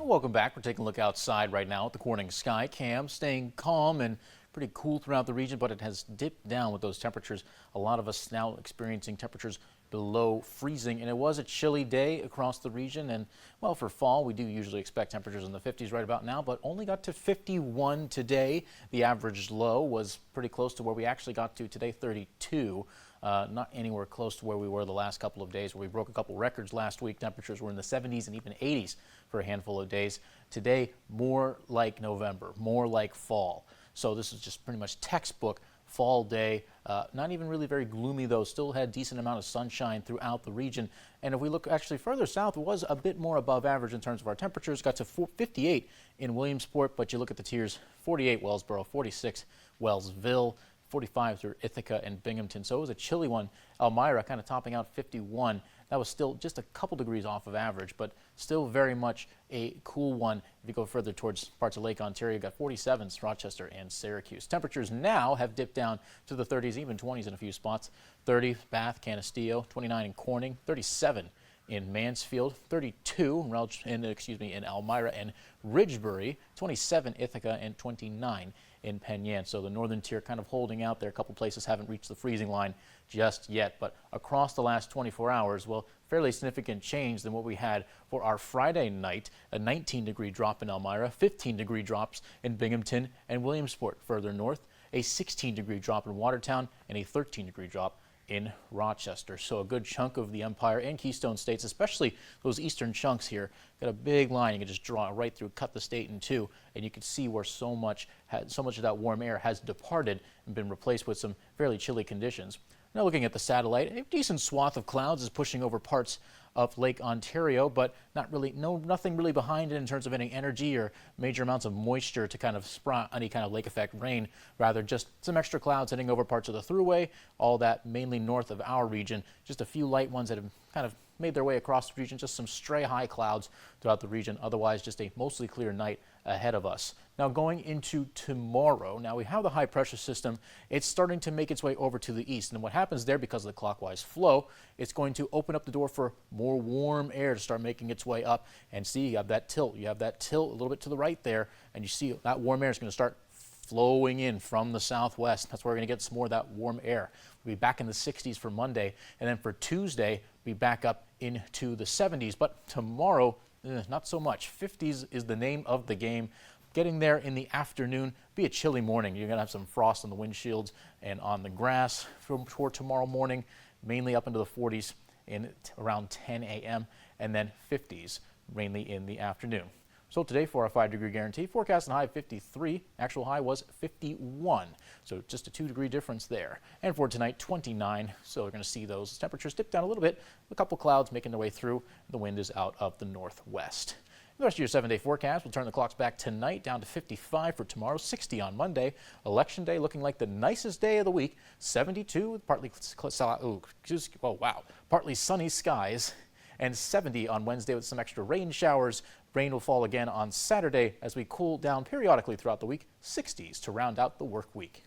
Welcome back. We're taking a look outside right now at the Corning sky cam, staying calm and pretty cool throughout the region, but it has dipped down with those temperatures. A lot of us now experiencing temperatures below freezing, and it was a chilly day across the region. And well, for fall, we do usually expect temperatures in the 50s right about now, but only got to 51 today. The average low was pretty close to where we actually got to today, 32. Not anywhere close to where we were the last couple of days, where we broke a couple records last week. Temperatures were in the 70s and even 80s for a handful of days. Today, more like November, more like fall. So this is just pretty much textbook fall day. Not even really very gloomy though. Still had decent amount of sunshine throughout the region. And if we look actually further south, it was a bit more above average in terms of our temperatures. Got to 58 in Williamsport, but you look at the tiers: 48 Wellsboro, 46 Wellsville, 45 through Ithaca and Binghamton. So it was a chilly one. Elmira kind of topping out 51. That was still just a couple degrees off of average, but still very much a cool one. If you go further towards parts of Lake Ontario, you've got 47s, Rochester and Syracuse. Temperatures now have dipped down to the 30s, even 20s in a few spots. 30 Bath, Canisteo, 29 in Corning, 37 in Mansfield, 32 in Elmira and Ridgebury, 27 Ithaca, and 29 in Penyan. So the northern tier kind of holding out there. A couple places haven't reached the freezing line just yet, but across the last 24 hours, well, fairly significant change than what we had for our Friday night. A 19-degree drop in Elmira, 15-degree drops in Binghamton and Williamsport. Further north, a 16-degree drop in Watertown and a 13-degree drop in Rochester. So a good chunk of the Empire and Keystone states, especially those eastern chunks here, got a big line. You can just draw right through, cut the state in two, and you can see where so much of that warm air has departed and been replaced with some fairly chilly conditions. Now looking at the satellite, a decent swath of clouds is pushing over parts of Lake Ontario, but nothing really behind it in terms of any energy or major amounts of moisture to kind of sprout any kind of lake effect rain. Rather, just some extra clouds heading over parts of the Thruway, all that mainly north of our region. Just a few light ones that have kind of made their way across the region, just some stray high clouds throughout the region. Otherwise, just a mostly clear night ahead of us. Now going into tomorrow, now we have the high pressure system. It's starting to make its way over to the east, and what happens there, because of the clockwise flow, it's going to open up the door for more warm air to start making its way up. And see, you have that tilt a little bit to the right there, and you see that warm air is going to start flowing in from the southwest. That's where we're going to get some more of that warm air. We'll be back in the 60s for Monday, and then for Tuesday, we'll be back up into the 70s. But tomorrow, not so much. 50s is the name of the game. Getting there in the afternoon, be a chilly morning. You're going to have some frost on the windshields and on the grass for tomorrow morning, mainly up into the 40s in around 10 a.m. and then 50s mainly in the afternoon. So today for our 5-degree guarantee, forecast high 53, actual high was 51. So just a 2-degree difference there. And for tonight, 29. So we're going to see those temperatures dip down a little bit. A couple clouds making their way through. The wind is out of the northwest. The rest of your 7-day forecast will turn the clocks back tonight down to 55 for tomorrow, 60 on Monday. Election day looking like the nicest day of the week. 72 with partly sunny skies, and 70 on Wednesday with some extra rain showers. Rain will fall again on Saturday as we cool down periodically throughout the week. 60s to round out the work week.